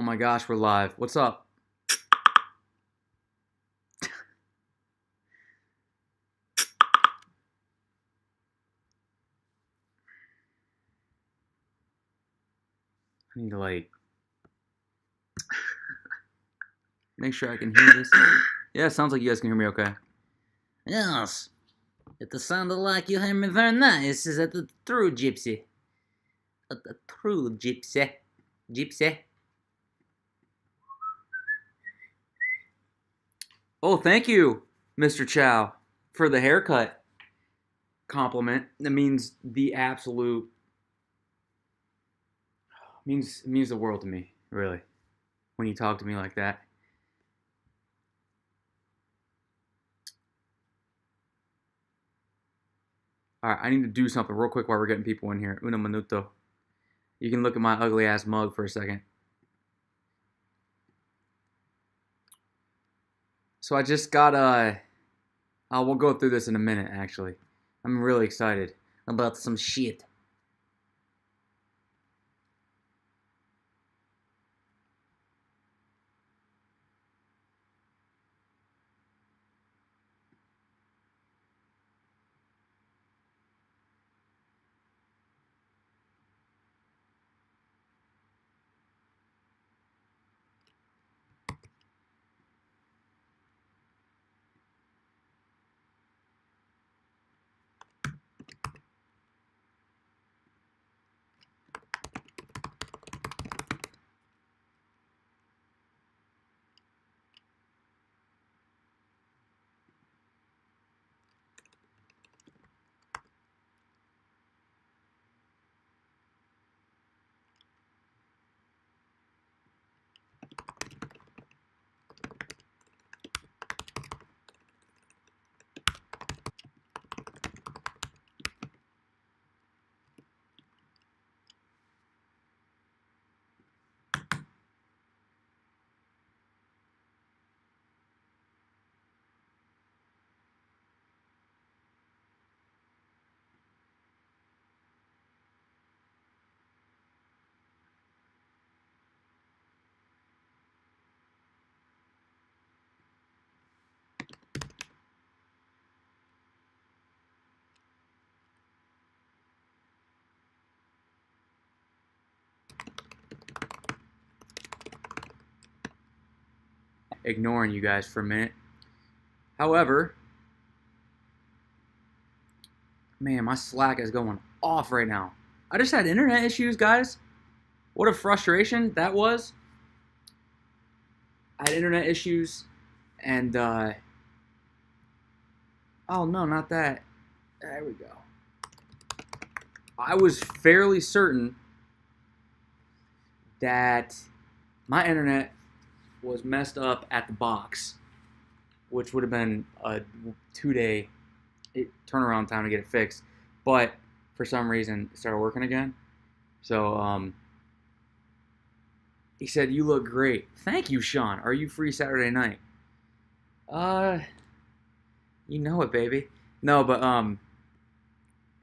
Oh my gosh, we're live. What's up? I need to make sure I can hear this. Yeah, it sounds like you guys can hear me okay. Yes, it sounded like you hear me very nice. Is that true, Gypsy? A true Gypsy. Gypsy. Oh, thank you, Mr. Chow, for the haircut compliment. That means the absolute means the world to me, really, when you talk to me like that. All right, I need to do something real quick while we're getting people in here. Uno minuto. You can look at my ugly ass mug for a second. So I just got we'll go through this in a minute. Actually, I'm really excited about some shit. Ignoring you guys for a minute. However, man, my Slack is going off right now. I just had internet issues, guys. What a frustration that was. I had internet issues, and oh no, not that. There we go. I was fairly certain that my internet was messed up at the box, which would have been a 2 day turnaround time to get it fixed. But for some reason, it started working again. So he said, "You look great." Thank you, Sean. Are you free Saturday night? Uh, you know it, baby. No, but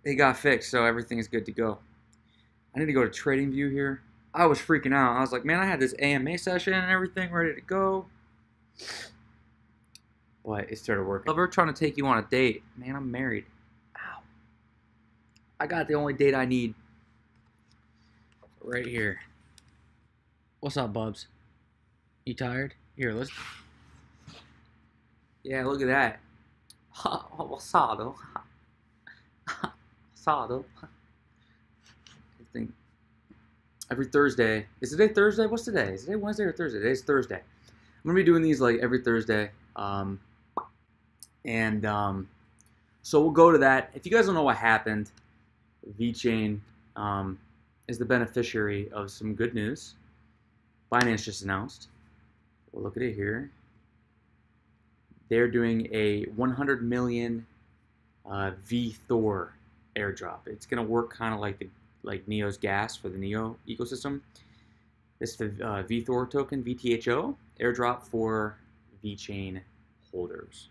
it got fixed, so everything is good to go. I need to go to TradingView here. I was freaking out. I was like, man, I had this AMA session and everything ready to go. But it started working. Lover trying to take you on a date. Man, I'm married. Ow. I got the only date I need right here. What's up, Bubs? You tired? Here, let's... Yeah, look at that. What's up, though? What's up, though? Every Thursday. Is today Thursday? What's today? Is today Wednesday or Thursday? Today's Thursday. I'm going to be doing these like every Thursday. So we'll go to that. If you guys don't know what happened, VeChain is the beneficiary of some good news. Binance just announced. We'll look at it here. They're doing a 100 million VThor airdrop. It's going to work kind of like Neo's gas for the Neo ecosystem. This is the VThor token, VTHO, airdrop for VeChain holders.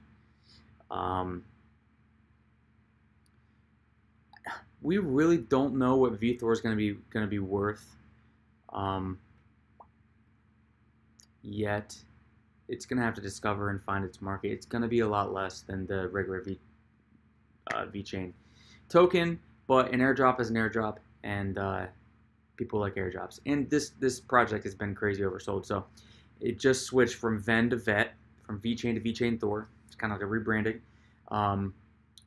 We really don't know what VThor is going to be worth. yet. It's going to have to discover and find its market. It's going to be a lot less than the regular VeChain token, but an airdrop is an airdrop, and people like airdrops. And this project has been crazy oversold, so it just switched from Ven to Vet, from VeChain to VeChain Thor. It's kind of like a rebranding.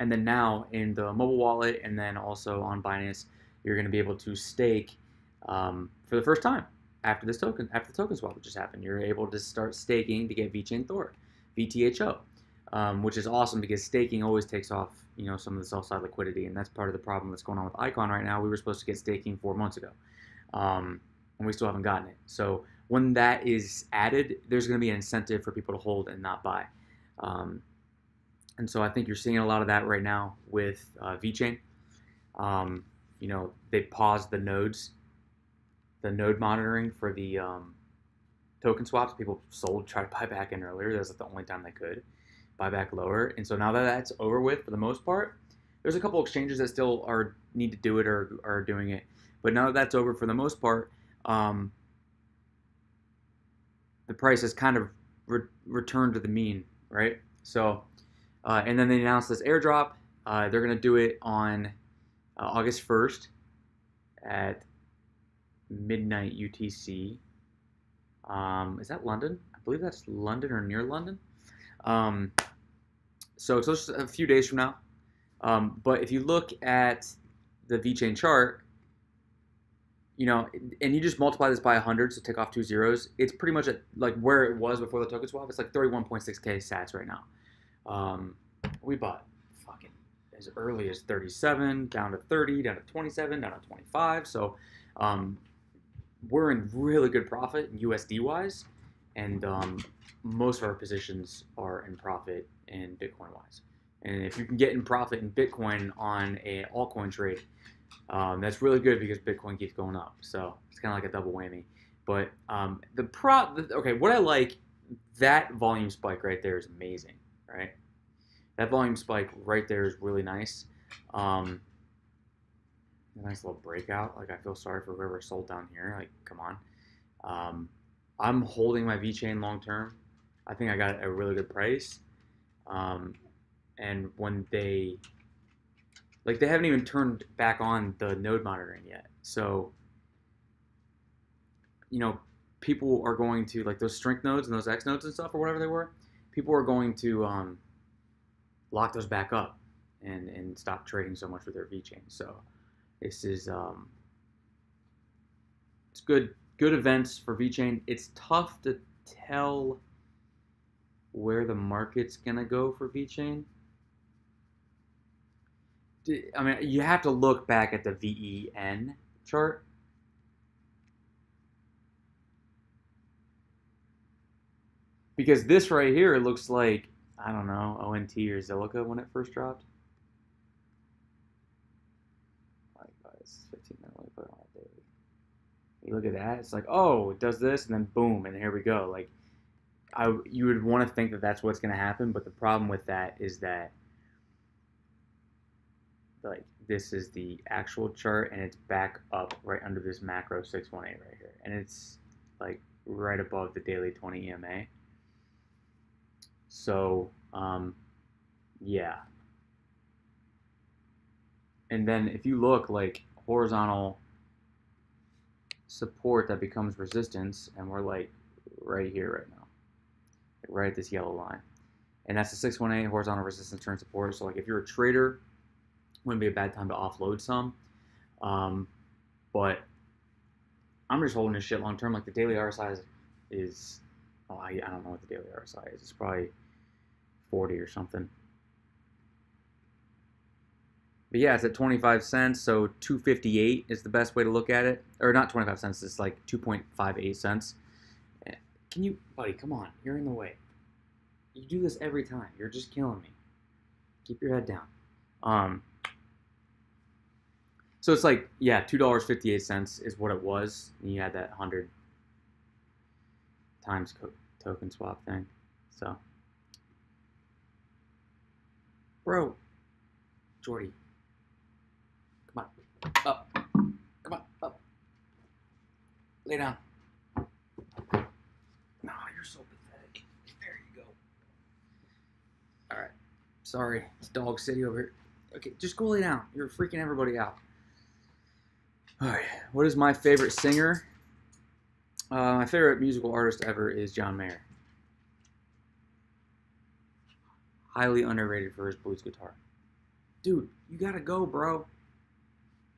And then now in the mobile wallet, and then also on Binance, you're going to be able to stake for the first time after the token swap just happened. You're able to start staking to get VeChain Thor, VTHO, which is awesome because staking always takes off, some of the sell side liquidity, and that's part of the problem that's going on with Icon right now. We were supposed to get staking 4 months ago, and we still haven't gotten it. So when that is added, there's going to be an incentive for people to hold and not buy. And so I think you're seeing a lot of that right now with VeChain. They paused the nodes, the node monitoring for the token swaps. People sold, tried to buy back in earlier. That was like the only time they could buy back lower. And so now that that's over with for the most part, there's a couple exchanges that still need to do it or are doing it. But now that that's over for the most part, the price has kind of returned to the mean, right? So, and then they announced this airdrop. They're going to do it on August 1st at midnight UTC. Is that London? I believe that's London or near London. So it's just a few days from now. But if you look at the VeChain chart, and you just multiply this by 100, so take off 2 zeros, it's pretty much at like where it was before the token swap. It's like 31.6K sats right now. We bought fucking as early as 37, down to 30, down to 27, down to 25. So we're in really good profit USD wise, and most of our positions are in profit in Bitcoin wise. And if you can get in profit in Bitcoin on a altcoin trade, that's really good because Bitcoin keeps going up. So it's kind of like a double whammy. But what I like, that volume spike right there is amazing, right? That volume spike right there is really nice. A nice little breakout. Like, I feel sorry for whoever sold down here. Like, come on. I'm holding my VeChain long term. I think I got a really good price. And when they haven't even turned back on the node monitoring yet. So, people are going to, like, those strength nodes and those X nodes and stuff or whatever they were, people are going to lock those back up and stop trading so much with their VeChain. So this is it's good events for VeChain. It's tough to tell where the market's gonna go for VeChain. I mean, you have to look back at the VEN chart. Because this right here looks like, I don't know, ONT or Zilliqa when it first dropped. It's 15 minutes. Let me put it on a daily. You look at that, it's like, oh, it does this, and then boom, and here we go. Like, you would want to think that that's what's going to happen, but the problem with that is that, like, this is the actual chart, and it's back up right under this macro 618 right here, and it's like right above the daily 20 EMA. So, yeah. And then if you look, like, horizontal support that becomes resistance, and we're like right here right now, right at this yellow line, and that's the 618 horizontal resistance turn support. So, like, if you're a trader, wouldn't be a bad time to offload some. But I'm just holding this shit long term. Like, the daily RSI is I don't know what the daily RSI is. It's probably 40 or something. But yeah, it's at 25 cents, so 258 is the best way to look at it. Or not 25 cents, it's like 2.58 cents. Can you, buddy, come on, you're in the way. You do this every time. You're just killing me. Keep your head down. So it's like, yeah, $2.58 is what it was. And you had that 100 times token swap thing. So, bro, Jordy, come on, up, come on, up, lay down. No, you're Sorry, it's Dog City over here. Okay, just go lay down. You're freaking everybody out. All right, what is my favorite singer? My favorite musical artist ever is John Mayer. Highly underrated for his blues guitar. Dude, you gotta go, bro.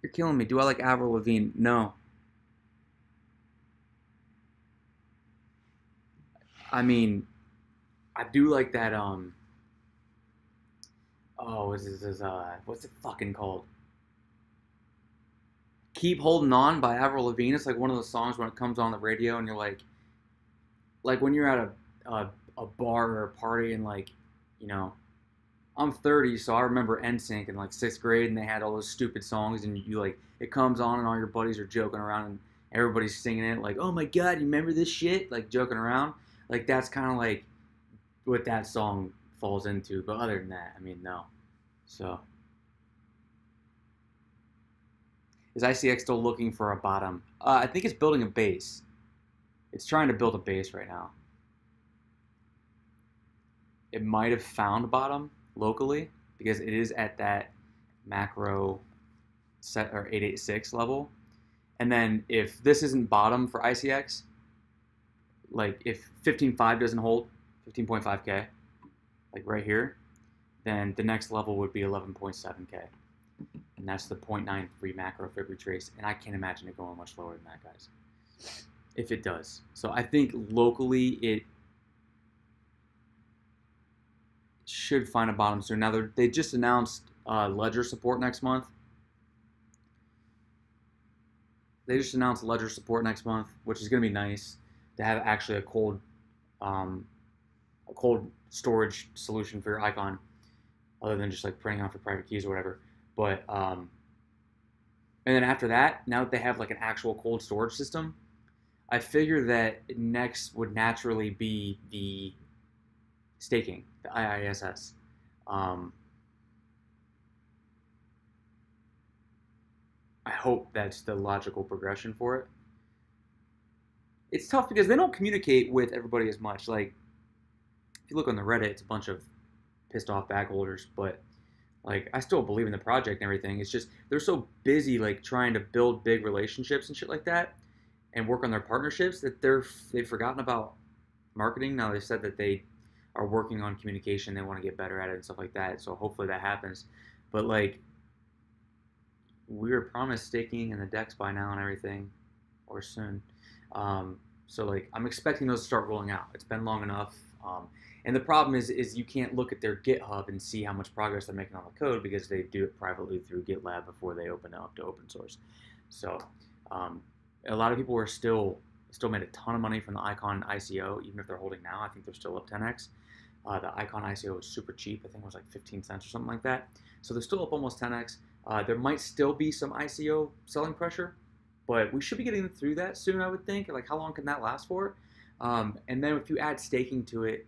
You're killing me. Do I like Avril Lavigne? No. I mean, I do like that. Oh, what's it fucking called? Keep Holding On by Avril Lavigne. It's like one of those songs when it comes on the radio and you're like when you're at a bar or a party and like, you know, I'm 30, so I remember NSYNC in like sixth grade, and they had all those stupid songs, and you like it comes on, and all your buddies are joking around, and everybody's singing it, like, "Oh my god, you remember this shit?" Like joking around, like that's kind of like what that song falls into. But other than that, I mean, no. So, is ICX still looking for a bottom? I think it's building a base. It's trying to build a base right now. It might have found bottom locally because it is at that macro set or 886 level. And then if this isn't bottom for ICX, like if 15.5 doesn't hold, 15.5K, like right here, then the next level would be 11.7K. And that's the 0.93 macro fib retrace. And I can't imagine it going much lower than that, guys. If it does. So I think locally it should find a bottom soon. Now they just announced Ledger support next month. They just announced Ledger support next month, which is going to be nice to have actually a cold storage solution for your icon, other than just like printing off your private keys or whatever. But and then after that, now that they have like an actual cold storage system, I figure that next would naturally be the staking, the IISS. I hope that's the logical progression for it. It's tough because they don't communicate with everybody as much. Like, if you look on the Reddit, it's a bunch of pissed off bag holders, but like, I still believe in the project and everything. It's just they're so busy like trying to build big relationships and shit like that, and work on their partnerships that they've forgotten about marketing. Now they said that they are working on communication. They want to get better at it and stuff like that. So hopefully that happens. But like, we were promised staking in the DEX by now and everything, or soon. So like, I'm expecting those to start rolling out. It's been long enough. And the problem is you can't look at their GitHub and see how much progress they're making on the code because they do it privately through GitLab before they open it up to open source. So a lot of people are still made a ton of money from the Icon ICO, even if they're holding now. I think they're still up 10x. The Icon ICO was super cheap. I think it was like 15 cents or something like that. So they're still up almost 10x. There might still be some ICO selling pressure, but we should be getting through that soon, I would think. Like, how long can that last for? And then if you add staking to it,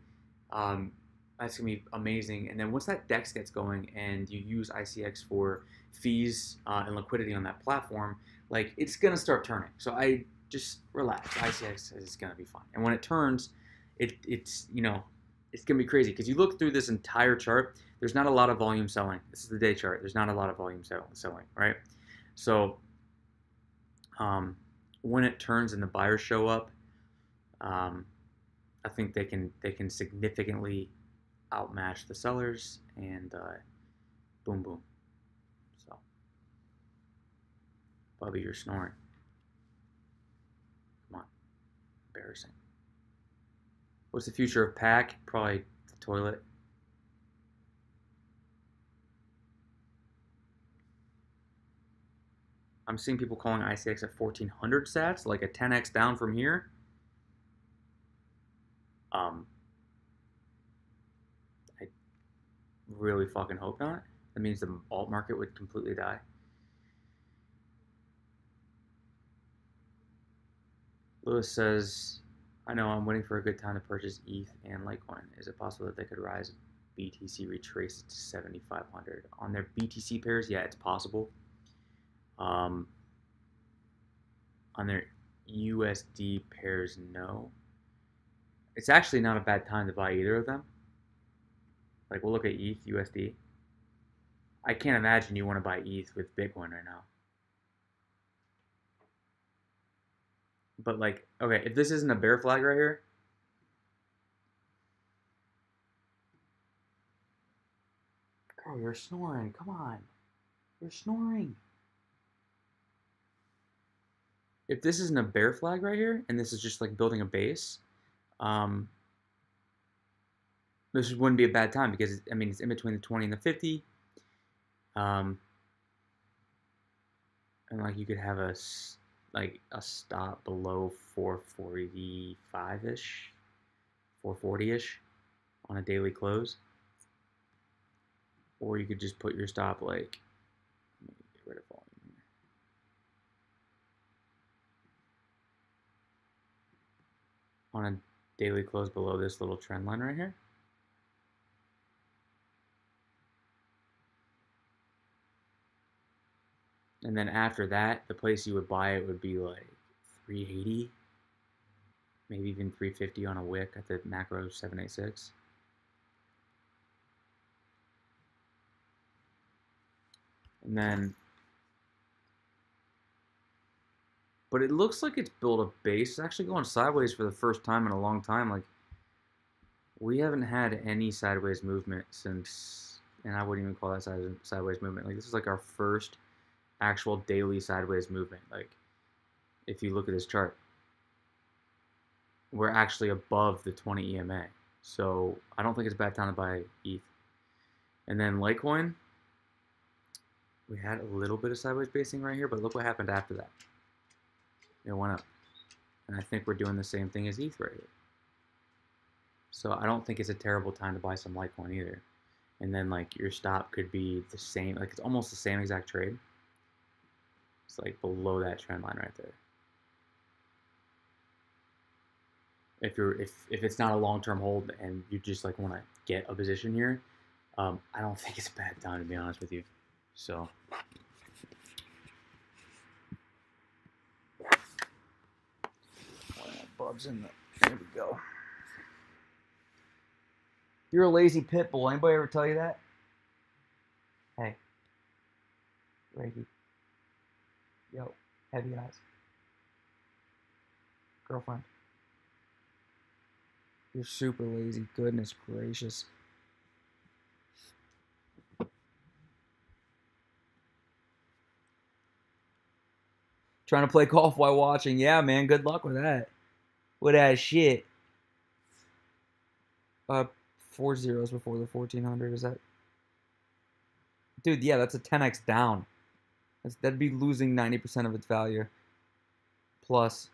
that's going to be amazing. And then once that DEX gets going and you use ICX for fees and liquidity on that platform, like, it's going to start turning. So I just relax. ICX is going to be fine. And when it turns, it's going to be crazy because you look through this entire chart, there's not a lot of volume selling. This is the day chart. There's not a lot of volume selling, right? So when it turns and the buyers show up, I think they can significantly outmatch the sellers, and boom, boom. So, Bubby, you're snoring. Come on, embarrassing. What's the future of PAC? Probably the toilet. I'm seeing people calling ICX at 1400 sats, like a 10x down from here. I really fucking hope not. That means the alt market would completely die. Lewis says, I know I'm waiting for a good time to purchase ETH and Litecoin. Is it possible that they could rise BTC retrace to 7,500 on their BTC pairs? Yeah, it's possible. On their USD pairs, no. It's actually not a bad time to buy either of them. Like we'll look at ETH USD. I can't imagine you want to buy ETH with Bitcoin right now. But like, okay, if this isn't a bear flag right here, girl, you're snoring. Come on, you're snoring. If this isn't a bear flag right here, and this is just like building a base, um, this wouldn't be a bad time because I mean it's in between the 20 and the 50, and like you could have a stop below 445 ish, 440 ish on a daily close, or you could just put your stop like. Let me get rid of volume here. On a daily close below this little trend line right here. And then after that, the place you would buy it would be like 380, maybe even 350 on a wick at the macro 786. And then, but it looks like it's built a base. It's actually going sideways for the first time in a long time. Like, we haven't had any sideways movement since, and I wouldn't even call that sideways movement. Like, this is like our first actual daily sideways movement. Like, if you look at this chart, we're actually above the 20 EMA. So I don't think it's a bad time to buy ETH. And then Litecoin, we had a little bit of sideways basing right here, but look what happened after that. It went up. And I think we're doing the same thing as ETH right here. So I don't think it's a terrible time to buy some Litecoin either. And then like your stop could be the same, like it's almost the same exact trade. It's like below that trend line right there. If it's not a long-term hold and you just like want to get a position here, I don't think it's a bad time to be honest with you. So bugs in the there we go. You're a lazy pit bull. Anybody ever tell you that? Hey, Reiki. Yo, heavy eyes. Girlfriend. You're super lazy. Goodness gracious. Trying to play golf while watching. Yeah, man. Good luck with that. With that shit. 4 zeros before the 1400. Is that? Dude, yeah, that's a 10x down. That'd be losing 90% of its value. Plus.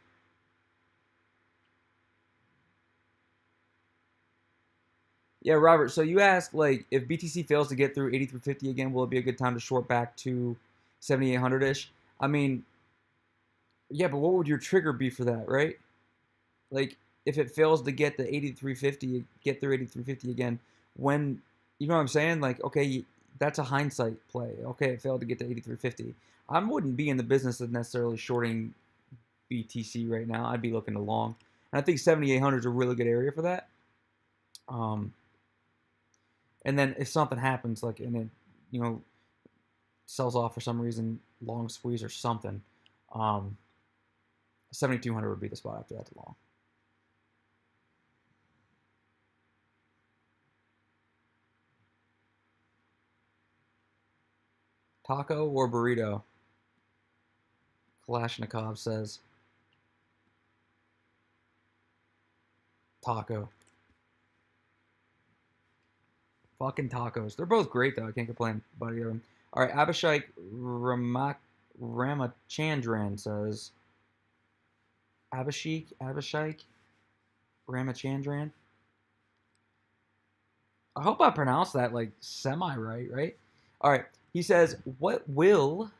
Yeah, Robert, so you asked, like, if BTC fails to get through 8350 again, will it be a good time to short back to 7800-ish? I mean, yeah, but what would your trigger be for that, right? Like, if it fails to get the 8350, get through 8350 again, when, you know what I'm saying? Like, okay, that's a hindsight play. Okay, it failed to get to 8350. I wouldn't be in the business of necessarily shorting BTC right now. I'd be looking to long. And I think 7800 is a really good area for that. And then if something happens, like, and it, you know, sells off for some reason, long squeeze or something, 7200 would be the spot after that to long. Taco or burrito? Kalashnikov says. Taco. Fucking tacos. They're both great, though. I can't complain about either of them. All right, Abhishek Ramachandran says. Abhishek Ramachandran. I hope I pronounced that, like, semi-right, right? All right. He says, what will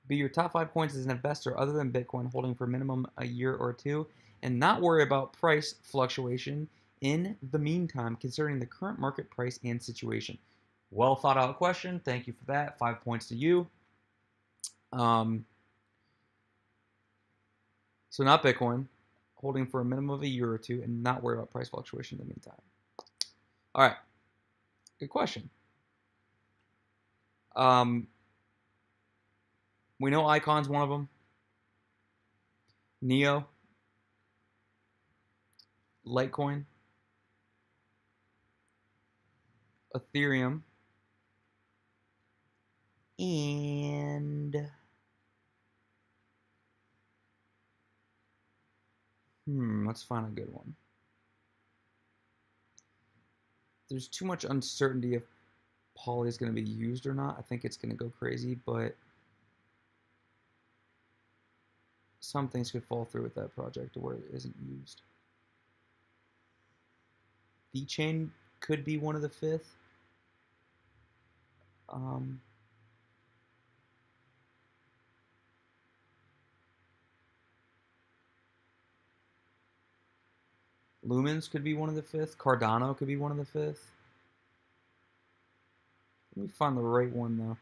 be your top 5 coins as an investor other than Bitcoin holding for minimum a year or two and not worry about price fluctuation in the meantime, considering the current market price and situation? Well thought out question. Thank you for that. 5 points to you. So not Bitcoin, holding for a minimum of a year or two and not worry about price fluctuation in the meantime. All right. Good question. We know Icon's one of them. Neo, Litecoin, Ethereum, and let's find a good one. There's too much uncertainty if Poly is going to be used or not. I think it's going to go crazy, but some things could fall through with that project where it isn't used. VeChain could be one of the fifth. Lumens could be one of the fifth. Cardano could be one of the fifth. Let me find the right one though.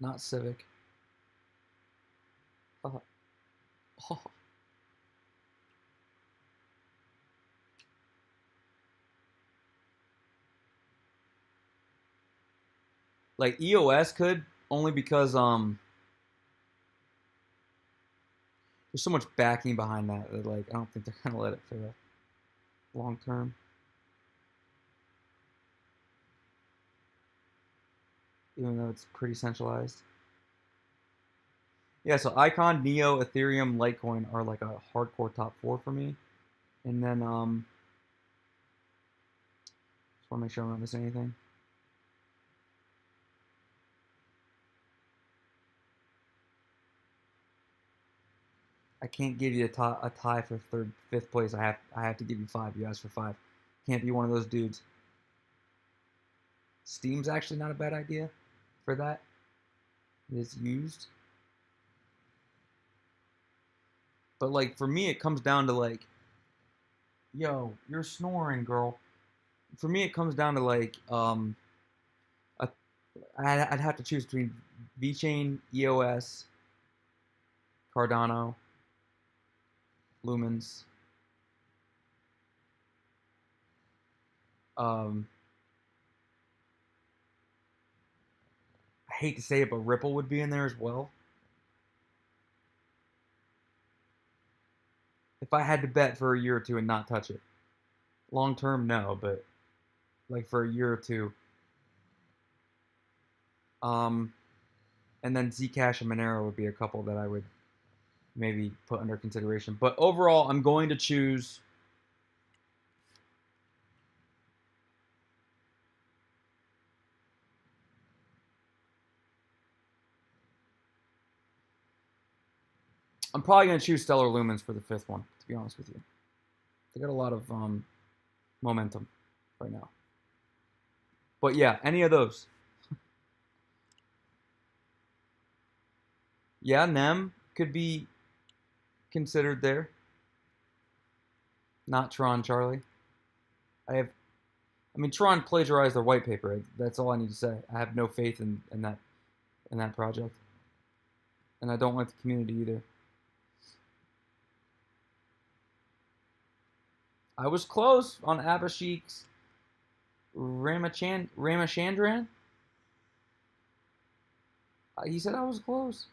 Not Civic. Oh. Like EOS could, only because there's so much backing behind that like I don't think they're gonna let it fail long term. Even though it's pretty centralized. Yeah, so Icon, Neo, Ethereum, Litecoin are like a hardcore top 4 for me. And then just want to make sure I'm not missing anything. I can't give you a tie for fifth place. I have to give you 5. You asked for 5. Can't be one of those dudes. Steam's actually not a bad idea for that. It's used. But like for me it comes down to like, yo, you're snoring, girl. For me it comes down to like I'd have to choose between VeChain, EOS, Cardano, Lumens. I hate to say it, but Ripple would be in there as well. If I had to bet for a year or two and not touch it. Long term, no, but like for a year or two. And then Zcash and Monero would be a couple that I would maybe put under consideration. But overall, I'm going to choose I'm probably going to choose Stellar Lumens for the 5th one, to be honest with you. They got a lot of momentum right now. But yeah, any of those. Yeah, NEM could be considered there. Not Tron Charlie. I mean, Tron plagiarized their white paper. That's all I need to say. I have no faith in that project. And I don't like the community either. I was close on Abhishek's Ramachandran. He said I was close.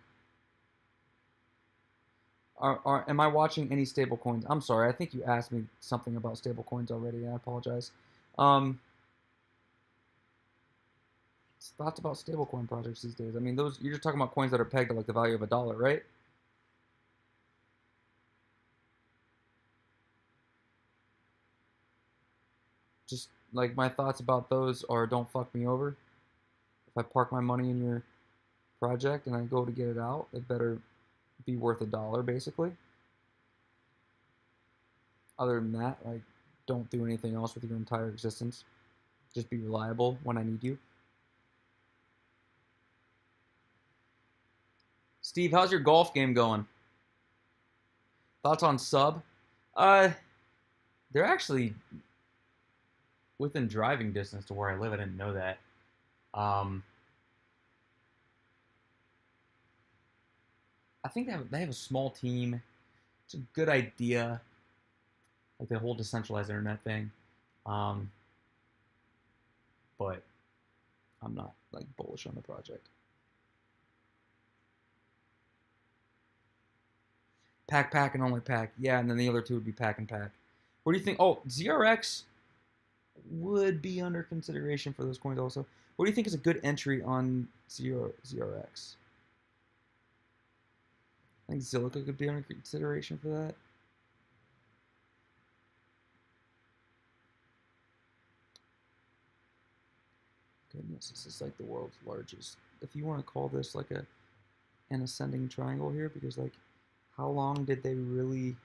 Am I watching any stable coins? I'm sorry. I think you asked me something about stable coins already. I apologize. Thoughts about stablecoin projects these days? I mean, those you're just talking about coins that are pegged to like the value of $1, right? Just like my thoughts about those are don't fuck me over. If I park my money in your project and I go to get it out, it better be worth $1, basically. Other than that, like, don't do anything else with your entire existence. Just be reliable when I need you. Steve, how's your golf game going? Thoughts on sub? They're actually within driving distance to where I live. I didn't know that. I think they have a small team. It's a good idea. I like the whole decentralized internet thing. Um, but I'm not like bullish on the project. Pack and only pack. Yeah, and then the other two would be pack and pack. What do you think? Oh, ZRX would be under consideration for those coins also. What do you think is a good entry on ZRX? I think Zilliqa could be under consideration for that. Goodness, this is like the world's largest. If you want to call this like an ascending triangle here, because like, how long did they really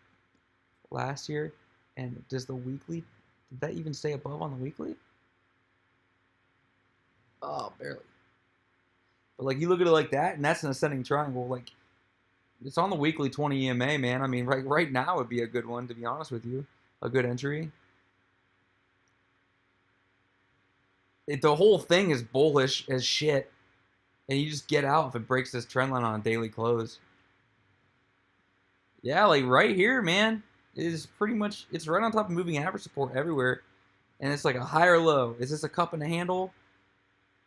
last year? And does the weekly, did that even stay above on the weekly? Oh, barely. But like, you look at it like that, and that's an ascending triangle. Like, it's on the weekly 20 EMA, man. I mean, right now would be a good one, to be honest with you. A good entry. The whole thing is bullish as shit. And you just get out if it breaks this trend line on a daily close. Yeah, like right here, man. It is pretty much, it's right on top of moving average support everywhere. And it's like a higher low. Is this a cup and a handle?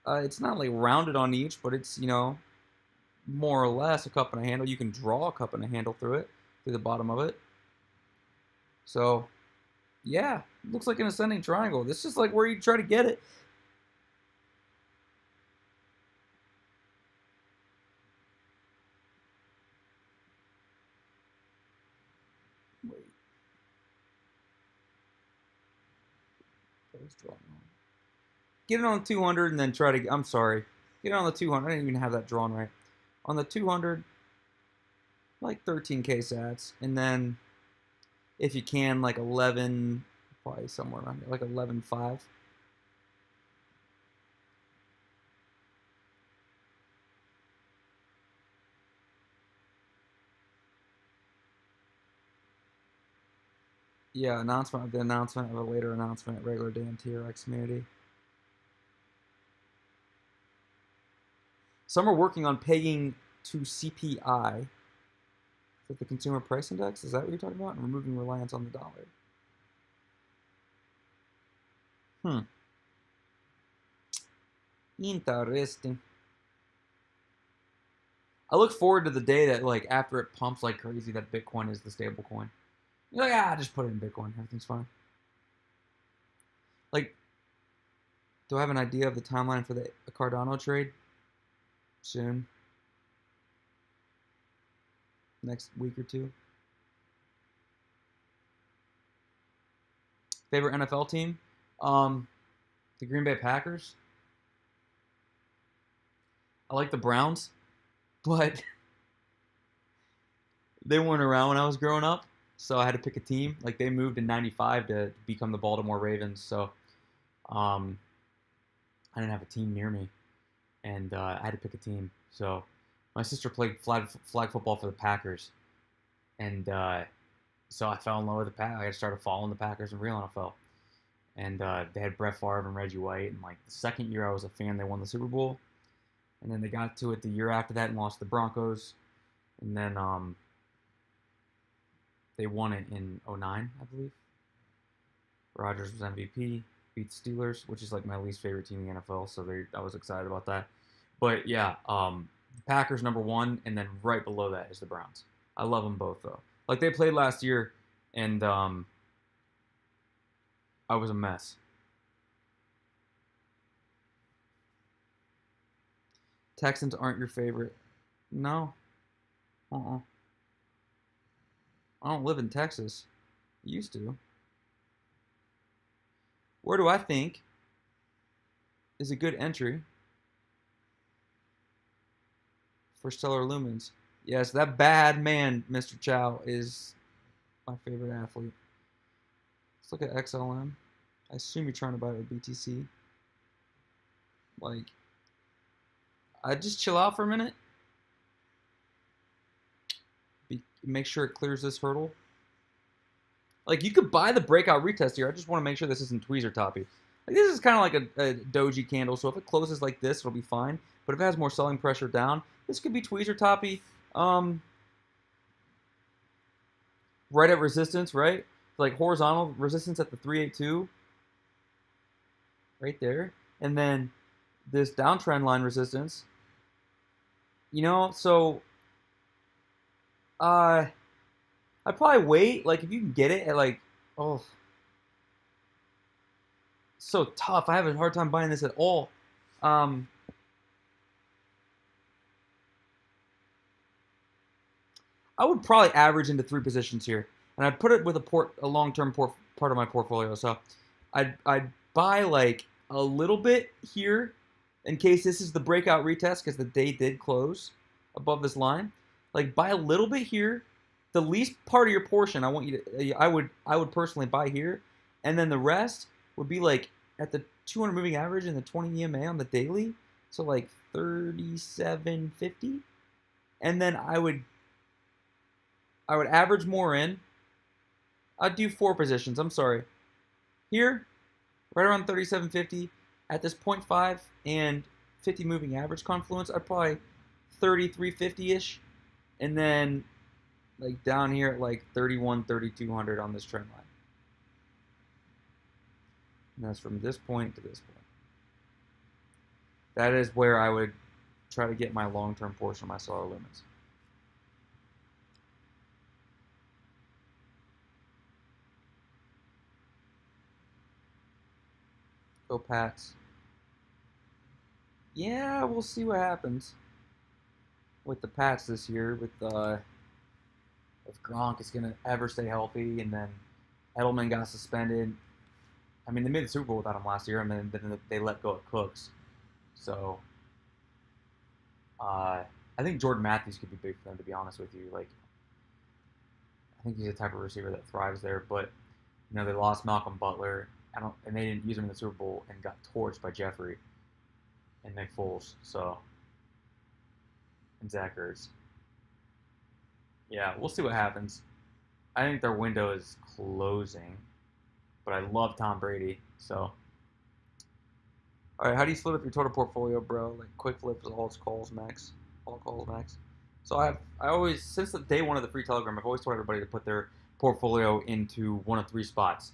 It's not like rounded on each, but it's, you know, more or less a cup and a handle. You can draw a cup and a handle through it, through the bottom of it. So, yeah, looks like an ascending triangle. This is like where you try to get it. Wait. Get it on 200 and then try to, I'm sorry. Get it on the 200. I didn't even have that drawn right. On the 200, like 13K sats. And then, if you can, like 11, probably somewhere around there, like 11.5. Yeah, announcement of a later announcement at regular day in TRX community. Some are working on pegging to CPI. Is that the consumer price index? Is that what you're talking about? And removing reliance on the dollar. Interesting. I look forward to the day that, like, after it pumps like crazy, that Bitcoin is the stable coin. You're like, just put it in Bitcoin. Everything's fine. Like, do I have an idea of the timeline for the Cardano trade? Soon. Next week or two. Favorite NFL team? The Green Bay Packers. I like the Browns, but they weren't around when I was growing up, so I had to pick a team. Like, they moved in '95 to become the Baltimore Ravens, so I didn't have a team near me, and I had to pick a team. So my sister played flag football for the Packers, and so I fell in love with the Packers. I started following the Packers in real NFL, and they had Brett Favre and Reggie White, and like the second year I was a fan, they won the Super Bowl. And then they got to it the year after that and lost to the Broncos. And then they won it in '09, I believe. Rodgers was MVP, beat the Steelers, which is like my least favorite team in the NFL. So I was excited about that. But yeah, the Packers #1, and then right below that is the Browns. I love them both though. Like, they played last year, and I was a mess. Texans aren't your favorite? No. I don't live in Texas. I used to. Where do I think is a good entry for Stellar Lumens? Yes, that bad man, Mr. Chow, is my favorite athlete. Let's look at XLM. I assume you're trying to buy it with BTC. Like, I'd just chill out for a minute. Make sure it clears this hurdle. Like, you could buy the breakout retest here. I just want to make sure this isn't tweezer toppy. Like, this is kind of like a doji candle, so if it closes like this, it'll be fine. But if it has more selling pressure down, this could be tweezer toppy. Right at resistance, right? like horizontal resistance at the 382 right there, and then this downtrend line resistance. So I'd probably wait. Like if you can get it at like, oh, so tough. I have a hard time buying this at all. Um, I would probably average into 3 positions here, and I'd put it with a long-term part of my portfolio. So I'd buy like a little bit here in case this is the breakout retest because the day did close above this line. Like buy a little bit here, the least part of your portion. I would personally buy here, and then the rest would be like at the 200 moving average and the 20 EMA on the daily. So like 37.50, and then I would average more in. I'd do 4 positions. I'm sorry. Here, right around 37.50 at this 0.5 and 50 moving average confluence, I'd probably 33.50-ish. And then like down here at like 3,200 on this trend line. And that's from this point to this point. That is where I would try to get my long-term portion of my solar limits. Go Pats. Yeah, we'll see what happens with the Pats this year. If Gronk is gonna ever stay healthy, and then Edelman got suspended. I mean, they made the Super Bowl without him last year, and then they let go of Cooks. So, I think Jordan Matthews could be big for them. To be honest with you, like, I think he's the type of receiver that thrives there. But they lost Malcolm Butler. And they didn't use him in the Super Bowl and got torched by Jeffrey and Nick Foles. So, and Zach Ertz. Yeah, we'll see what happens. I think their window is closing, but I love Tom Brady. So, all right, how do you split up your total portfolio, bro? Like quick flips, all calls max, all calls max. So I always, since the day one of the free Telegram, I've always told everybody to put their portfolio into one of 3 spots.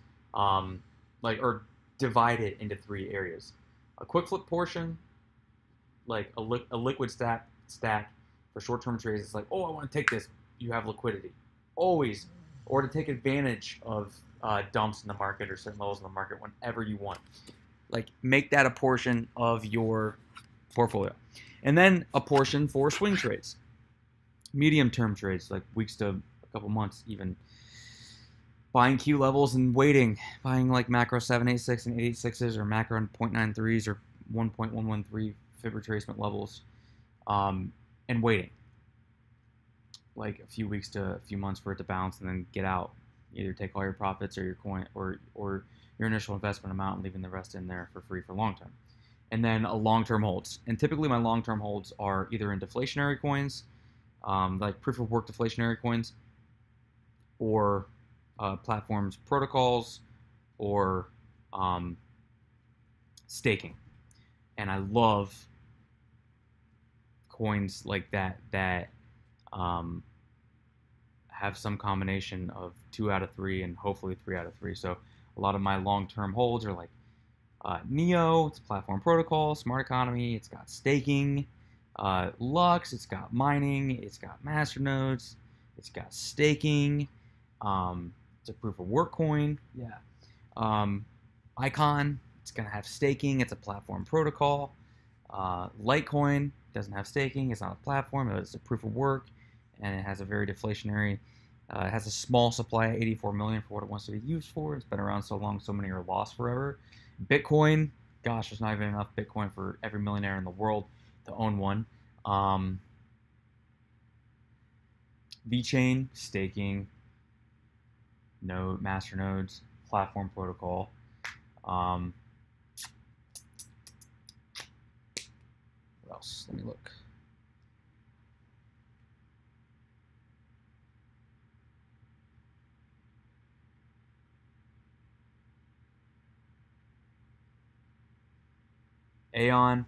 Or divide it into 3 areas. A quick flip portion, like a liquid stack for short-term trades. It's like, oh, I want to take this. You have liquidity, always, or to take advantage of dumps in the market or certain levels in the market whenever you want. Like make that a portion of your portfolio, and then a portion for swing trades, medium-term trades, like weeks to a couple months even. Buying Q levels and waiting, buying like macro 786 and 886s or macro 0.93s or 1.113 fib retracement levels, and waiting like a few weeks to a few months for it to bounce and then get out. Either take all your profits or your coin or your initial investment amount and leaving the rest in there for free for long term. And then a long-term holds. And typically my long-term holds are either in deflationary coins, like proof of work deflationary coins, or platforms, protocols, or staking. And I love coins like that have some combination of 2 out of 3 and hopefully 3 out of 3. So a lot of my long-term holds are like Neo, it's a platform protocol, smart economy, it's got staking, Lux, it's got mining, it's got masternodes, it's got staking, it's a proof of work coin, yeah. Icon, it's gonna have staking, it's a platform protocol. Litecoin doesn't have staking, it's not a platform, it's a proof of work, and it has a very deflationary, it has a small supply of 84 million for what it wants to be used for. It's been around so long, so many are lost forever. Bitcoin, gosh, there's not even enough Bitcoin for every millionaire in the world to own one. VeChain, staking, node, master nodes, platform protocol. What else? Let me look. Aeon,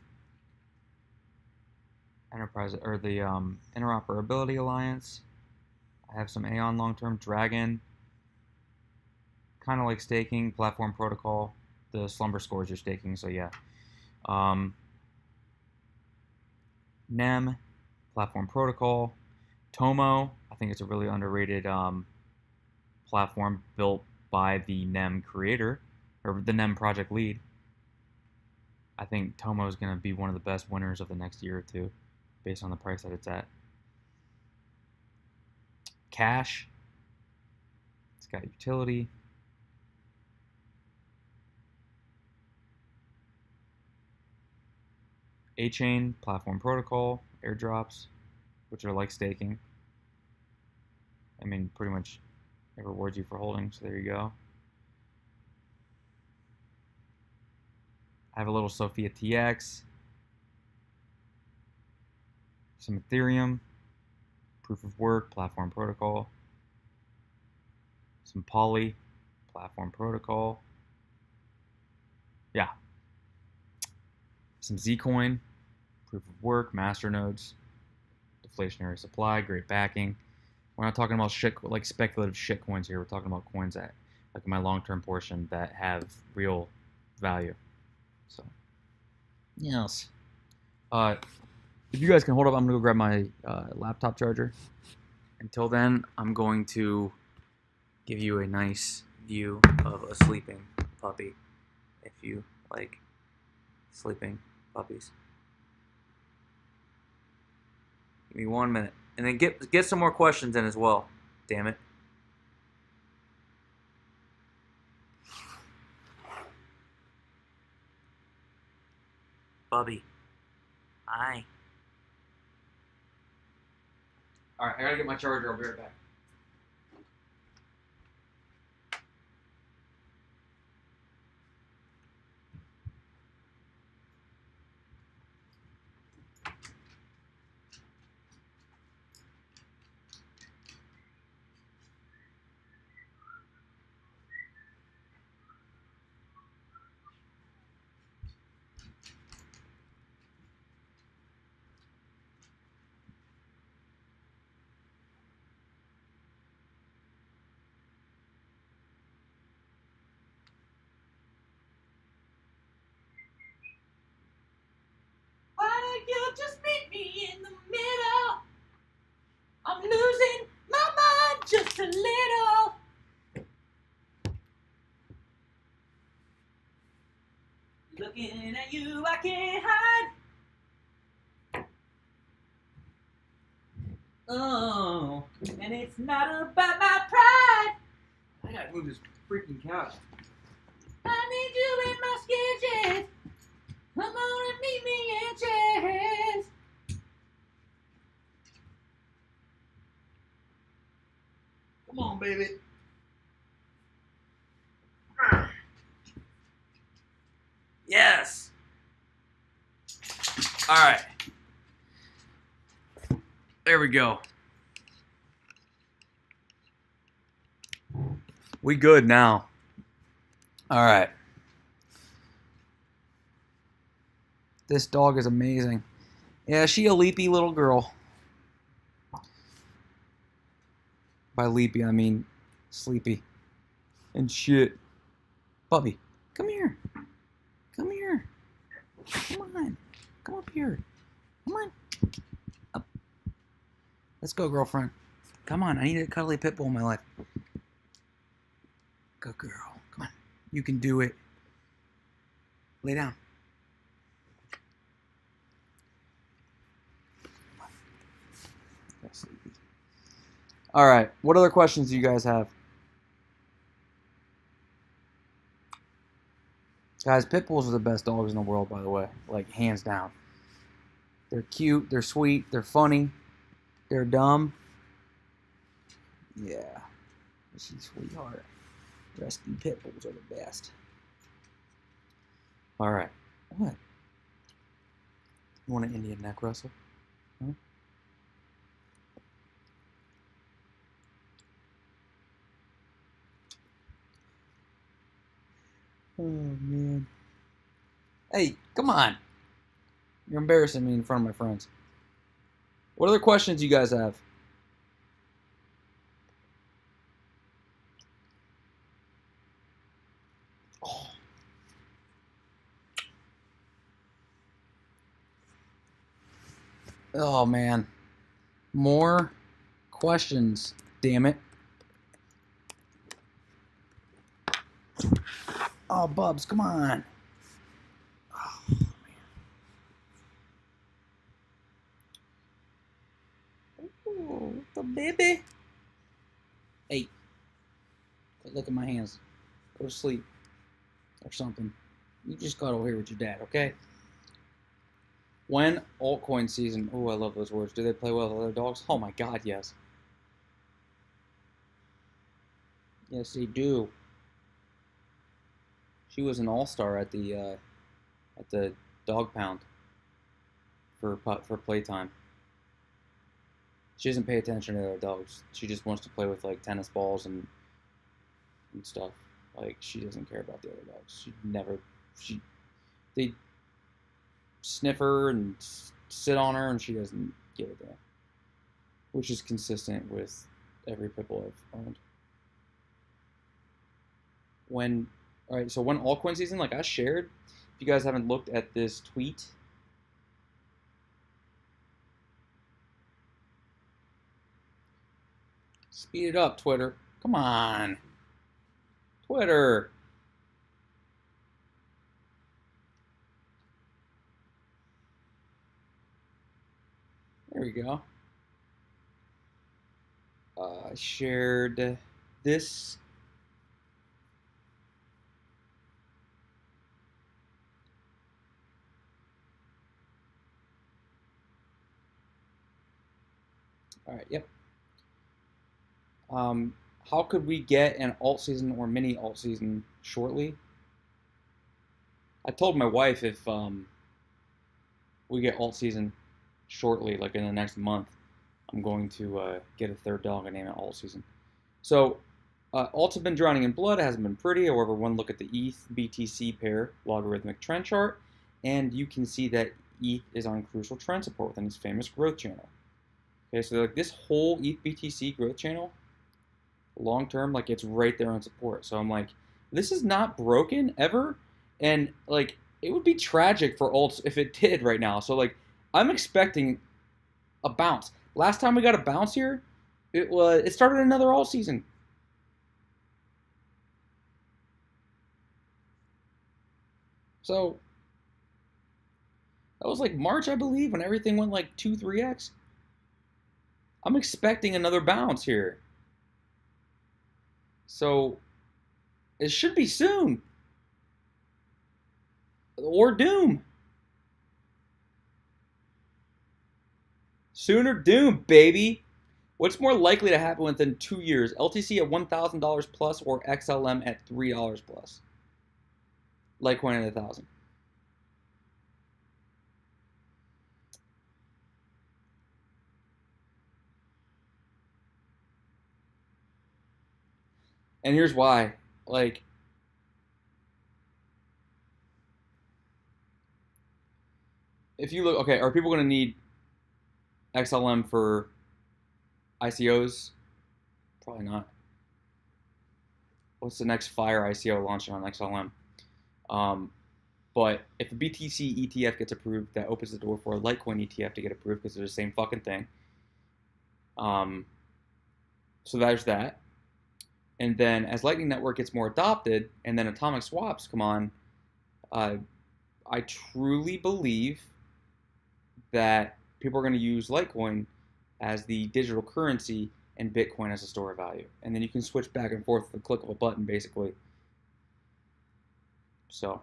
Enterprise, or the Interoperability Alliance. I have some Aeon long-term. Dragon, kind of like staking, platform protocol. The slumber scores are staking, so yeah. NEM, platform protocol. Tomo, I think it's a really underrated platform built by the NEM creator, or the NEM project lead. I think Tomo is going to be one of the best winners of the next year or two, based on the price that it's at. Cash, it's got utility. A-Chain, platform protocol, airdrops, which are like staking. I mean, pretty much it rewards you for holding, so there you go. I have a little Sophia TX, some Ethereum, proof of work, platform protocol, some Poly, platform protocol. Yeah. Some Zcoin, proof of work, masternodes, deflationary supply, great backing. We're not talking about shit like speculative shit coins here. We're talking about coins that, like in my long-term portion, that have real value. So, yes. If you guys can hold up, I'm gonna go grab my laptop charger. Until then, I'm going to give you a nice view of a sleeping puppy, if you like sleeping puppies. Give me 1 minute, and then get some more questions in as well. Damn it. Bubby. Hi. Alright, I gotta get my charger. I'll be right back. Why don't you just meet me in the middle? I'm losing my mind just a little. Looking at you, I can't hide. Oh, and it's not about my pride. I gotta move this freaking couch. I need you in my sketches. Come on and meet me in chairs. Come on, baby. Yes. All right. There we go. We good now. All right. This dog is amazing. Yeah, she a leapy little girl. By leapy, I mean sleepy. And shit. Bubby, come here. Come here. Come on. Come up here. Come on. Up. Let's go, girlfriend. Come on, I need a cuddly pit bull in my life. Good girl. Come on. You can do it. Lay down. All right. What other questions do you guys have? Guys, pit bulls are the best dogs in the world, by the way. Like, hands down. They're cute. They're sweet. They're funny. They're dumb. Yeah. She's a sweetheart. Rescue pit bulls are the best. All right. What? You want an Indian neck wrestle? Huh? Oh, man. Hey, come on. You're embarrassing me in front of my friends. What other questions you guys have? Oh. Oh man, more questions. Damn it. Oh, Bubs, come on. Oh, man. Oh, the baby. Hey, quit licking my hands. Go to sleep or something. You just got over here with your dad, okay? When altcoin season. Oh, I love those words. Do they play well with other dogs? Oh my God, yes. Yes, they do. She was an all-star at the dog pound for playtime. She doesn't pay attention to other dogs. She just wants to play with like tennis balls and stuff. Like she doesn't care about the other dogs. They sniff her and sit on her, and she doesn't give a damn. Which is consistent with every pit bull I've owned. So when altcoin season, like I shared, if you guys haven't looked at this tweet, speed it up, Twitter. Come on, Twitter. There we go. I shared this. All right, yep. How could we get an alt season or mini alt season shortly? I told my wife if we get alt season shortly, like in the next month, I'm going to get a third dog and name it alt season. So alts have been drowning in blood. It hasn't been pretty. However, one look at the ETH BTC pair logarithmic trend chart, and you can see that ETH is on crucial trend support within its famous growth channel. Okay, so like this whole ETH BTC growth channel, long term, like it's right there on support. So I'm like, this is not broken ever, and like it would be tragic for alts if it did right now. So like I'm expecting a bounce. Last time we got a bounce here, it started another alt season. So that was like March, I believe, when everything went like 2-3x. I'm expecting another bounce here. So it should be soon. Or doom. Sooner doom, baby. What's more likely to happen within 2 years? LTC at $1,000 plus or XLM at $3 plus? Litecoin at 1,000. And here's why. Like, if you look, okay, are people going to need XLM for ICOs? Probably not. What's the next fire ICO launching on XLM? But if a BTC ETF gets approved, that opens the door for a Litecoin ETF to get approved because they're the same fucking thing. So there's that. And then as Lightning Network gets more adopted, and then atomic swaps come on, I truly believe that people are going to use Litecoin as the digital currency and Bitcoin as a store of value. And then you can switch back and forth with the click of a button, basically. So.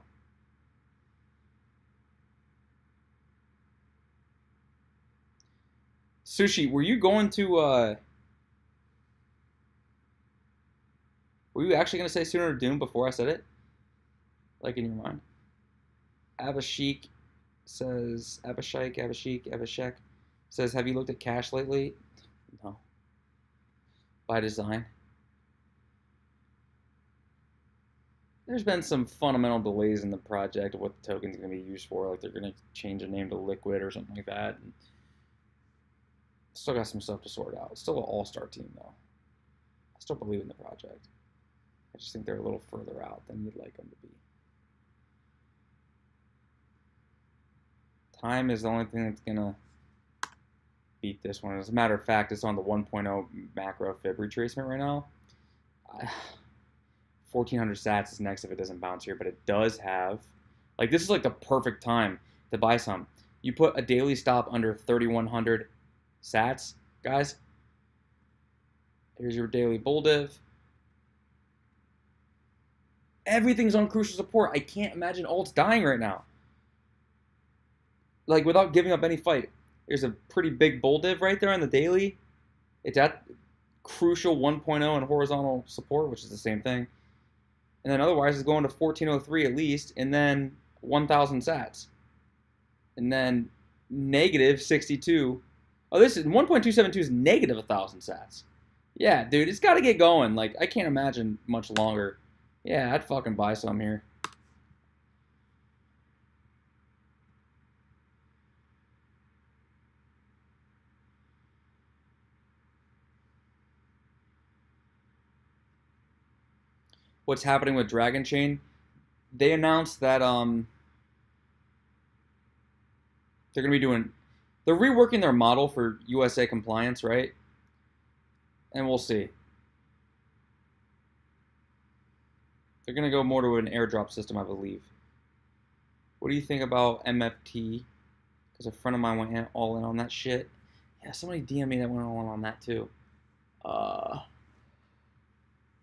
Sushi, were you going to, were you actually going to say Sooner Doom before I said it? Like in your mind? Abashik says, Abashek says, have you looked at cash lately? No. By design. There's been some fundamental delays in the project of what the token's going to be used for. Like they're going to change the name to Liquid or something like that. And still got some stuff to sort out. It's still an all-star team, though. I still believe in the project. just think they're a little further out than you'd like them to be. Time is the only thing that's going to beat this one. As a matter of fact, it's on the 1.0 macro fib retracement right now. 1400 sats is next if it doesn't bounce here, but it does have, like, this is like the perfect time to buy some. You put a daily stop under 3100 sats, guys. Here's your daily bull div. Everything's on crucial support. I can't imagine alts dying right now. Like, without giving up any fight. There's a pretty big bull div right there on the daily. It's at crucial 1.0 and horizontal support, which is the same thing. And then otherwise it's going to 1403 at least, and then 1000 sats. And then negative 62. Oh, this is 1.272 is negative 1000 sats. Yeah, dude, it's got to get going. Like, I can't imagine much longer. Yeah, I'd fucking buy some here. What's happening with Dragon Chain? They announced that they're going to be doing, they're reworking their model for USA compliance, right? And we'll see. They're going to go more to an airdrop system, I believe. What do you think about MFT? Because a friend of mine went all in on that shit. Yeah, somebody DM me that went all in on that too. I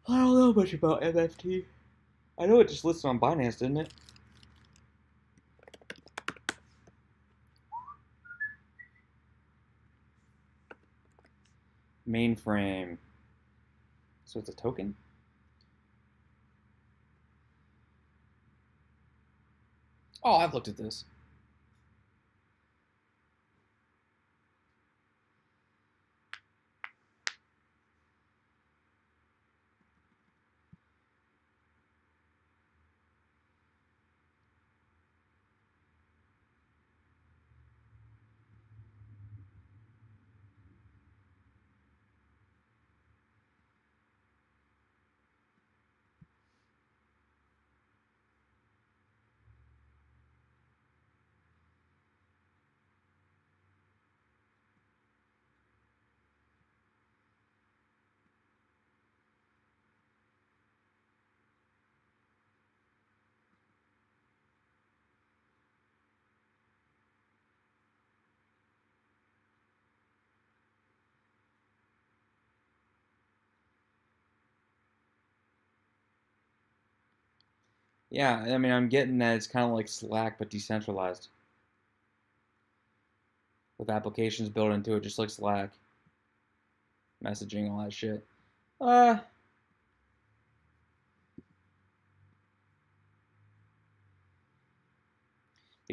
don't know much about MFT. I know it just listed on Binance, didn't it? Mainframe. So it's a token? Oh, I've looked at this. Yeah, I mean, I'm getting that it's kind of like Slack, but decentralized. With applications built into it, just like Slack. Messaging, all that shit. You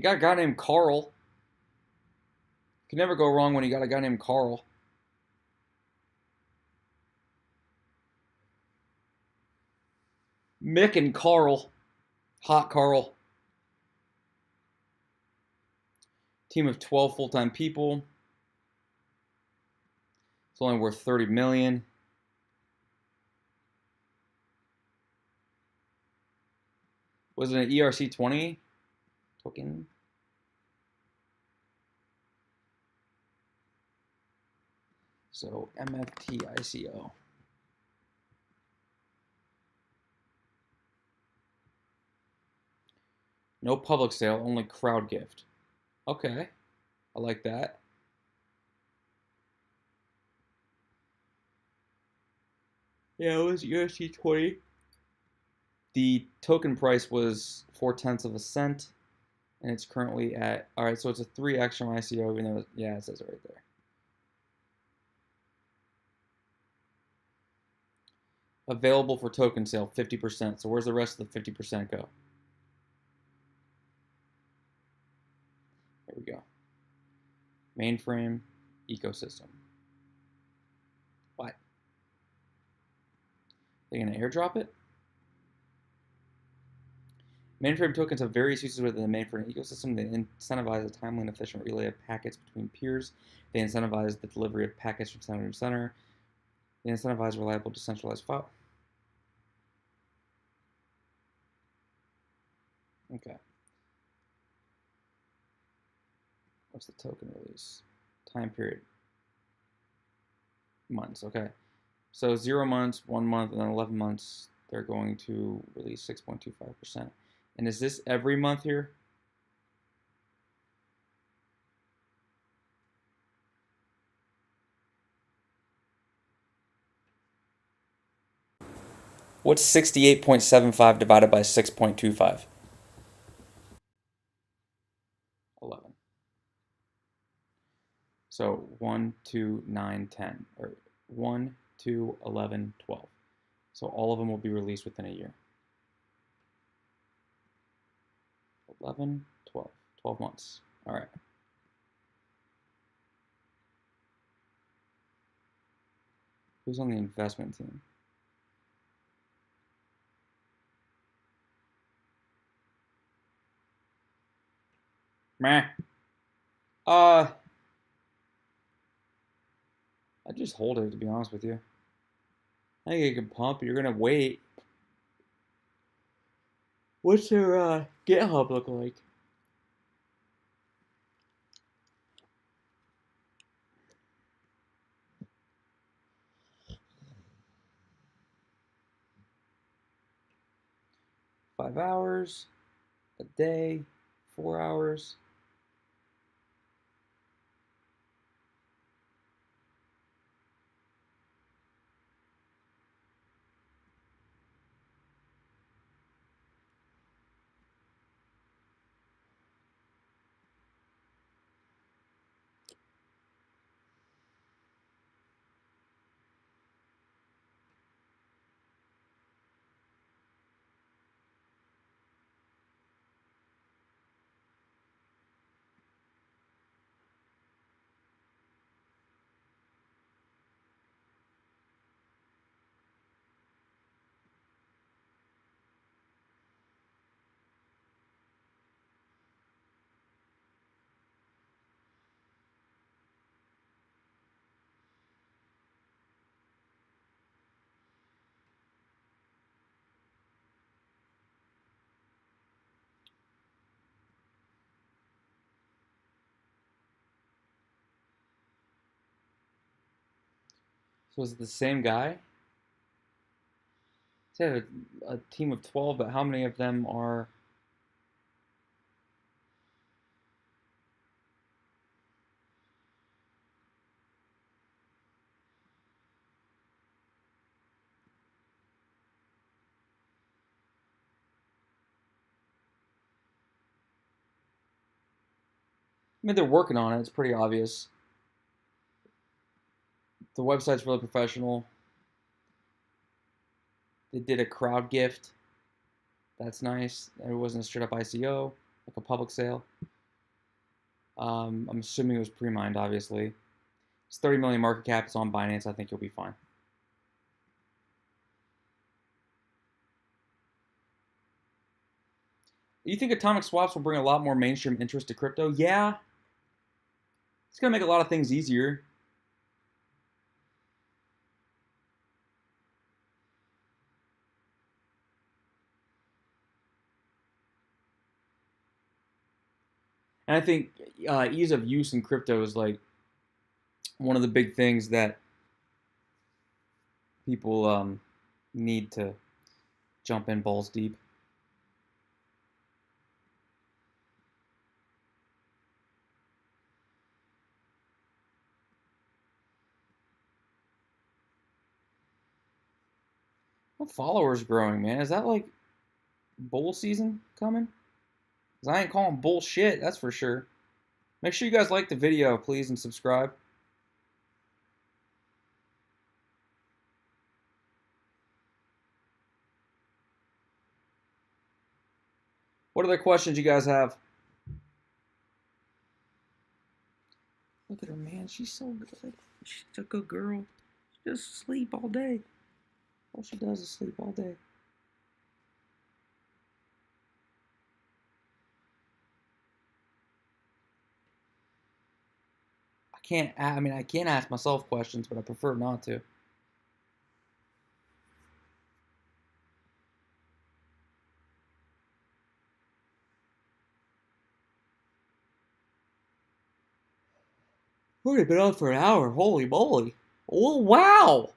got a guy named Carl. You can never go wrong when you got a guy named Carl. Mick and Carl. Hot Carl. Team of 12 full-time people. It's only worth 30 million. Was it an ERC20 token? So MFT ICO. No public sale, only crowd gift. Okay, I like that. Yeah, it was USD20. The token price was 0.4 of a cent, and it's currently at, all right, so it's a 3x from ICO, even though, yeah, it says it right there. Available for token sale, 50%. So where's the rest of the 50% go? There we go. Mainframe ecosystem. What? They gonna airdrop it? Mainframe tokens have various uses within the mainframe ecosystem. They incentivize a timely and efficient relay of packets between peers. They incentivize the delivery of packets from center to center. They incentivize reliable decentralized file. Okay. What's the token release? Time period. Months. Okay. So 0 months, 1 month, and then 11 months, they're going to release 6.25%. And is this every month here? What's 68.75 divided by 6.25? 11. So 1, 2, 9, 10. Or 1, 2, 11, 12. So all of them will be released within a year. 11, 12. 12 months. All right. Who's on the investment team? Meh. I just hold it, to be honest with you. I think you can pump. You're gonna wait. What's your GitHub look like? Five hours a day, 4 hours. So is it the same guy? They have a team of 12, but how many of them are? I mean, they're working on it. It's pretty obvious. The website's really professional. They did a crowd gift. That's nice. It wasn't a straight up ICO, like a public sale. I'm assuming it was pre-mined, obviously. It's 30 million market cap. It's on Binance. I think you'll be fine. You think atomic swaps will bring a lot more mainstream interest to crypto? Yeah. It's going to make a lot of things easier. And I think ease of use in crypto is like one of the big things that people need to jump in balls deep. What followers growing, man? Is that like bull season coming? Because I ain't calling bullshit, that's for sure. Make sure you guys like the video, please, and subscribe. What other questions you guys have? Look at her, man. She's so good. She's a good girl. She just sleep all day. All she does is sleep all day. I can't ask myself questions, but I prefer not to. We've already been on for an hour. Holy moly. Oh, wow.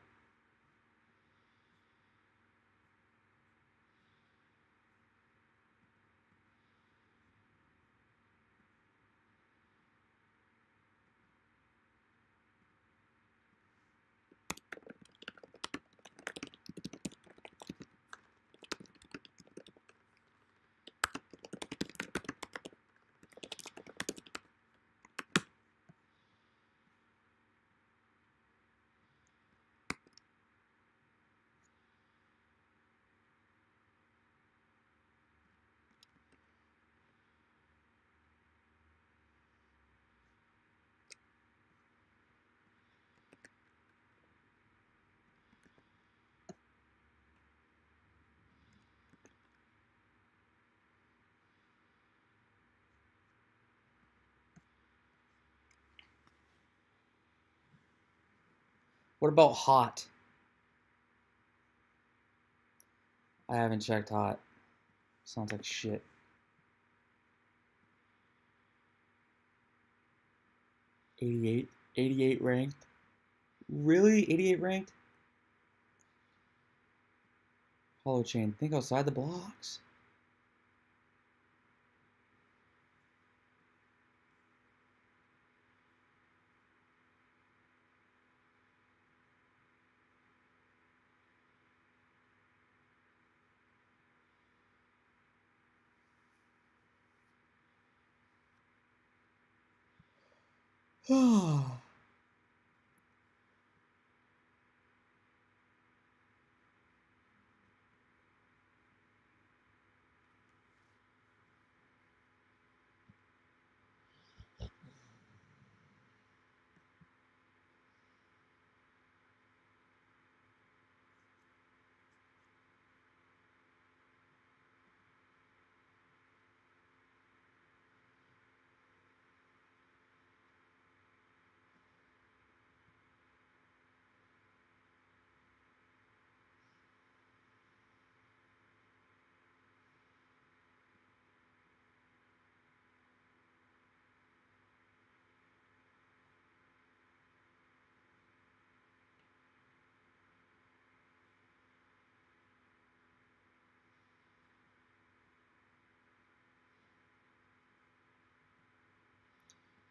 What about hot? I haven't checked hot. Sounds like shit. 88? 88 ranked? Really? 88 ranked? Hollow chain. Think outside the blocks.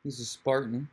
He's a Spartan.